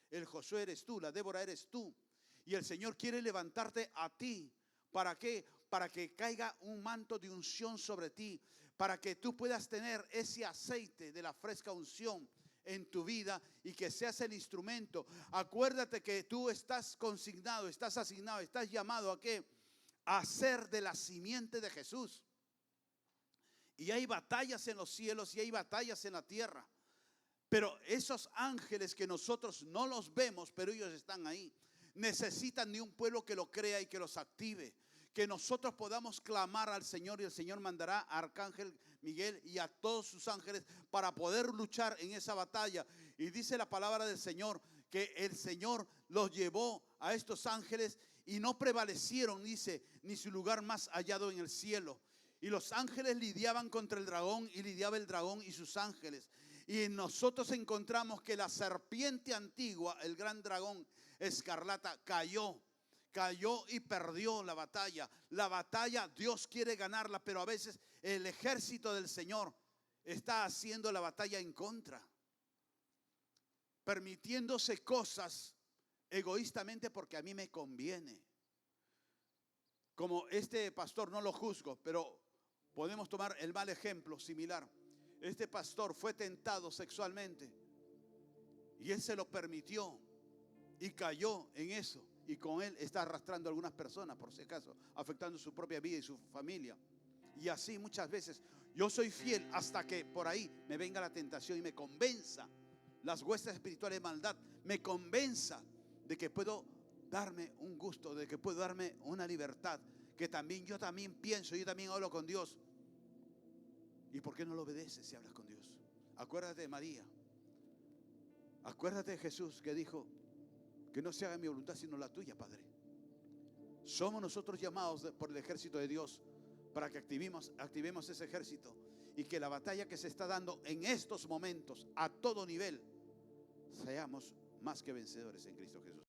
el Josué eres tú, la Débora eres tú, y el Señor quiere levantarte a ti. ¿Para qué? Para que caiga un manto de unción sobre ti, para que tú puedas tener ese aceite de la fresca unción en tu vida y que seas el instrumento. Acuérdate que tú estás consignado, estás asignado, estás llamado a ¿qué? A ser de la simiente de Jesús. Y hay batallas en los cielos y hay batallas en la tierra. Pero esos ángeles que nosotros no los vemos, pero ellos están ahí, necesitan de un pueblo que lo crea y que los active. Que nosotros podamos clamar al Señor y el Señor mandará a Arcángel Miguel y a todos sus ángeles para poder luchar en esa batalla. Y dice la palabra del Señor que el Señor los llevó a estos ángeles y no prevalecieron, dice, ni su lugar más hallado en el cielo. Y los ángeles lidiaban contra el dragón y lidiaba el dragón y sus ángeles. Y nosotros encontramos que la serpiente antigua, el gran dragón escarlata, cayó y perdió la batalla. La batalla Dios quiere ganarla, pero a veces el ejército del Señor está haciendo la batalla en contra, permitiéndose cosas egoístamente porque a mí me conviene. Como este pastor, no lo juzgo, pero podemos tomar el mal ejemplo similar. Este pastor fue tentado sexualmente y él se lo permitió y cayó en eso. Y con él está arrastrando a algunas personas, por si acaso, afectando su propia vida y su familia. Y así muchas veces yo soy fiel hasta que por ahí me venga la tentación y me convenza, las huestes espirituales de maldad, me convenza de que puedo darme un gusto, de que puedo darme una libertad, que también yo también pienso, yo también hablo con Dios. ¿Y por qué no lo obedeces si hablas con Dios? Acuérdate de María. Acuérdate de Jesús que dijo, que no se haga mi voluntad sino la tuya, Padre. Somos nosotros llamados por el ejército de Dios para que activemos ese ejército y que la batalla que se está dando en estos momentos a todo nivel seamos más que vencedores en Cristo Jesús.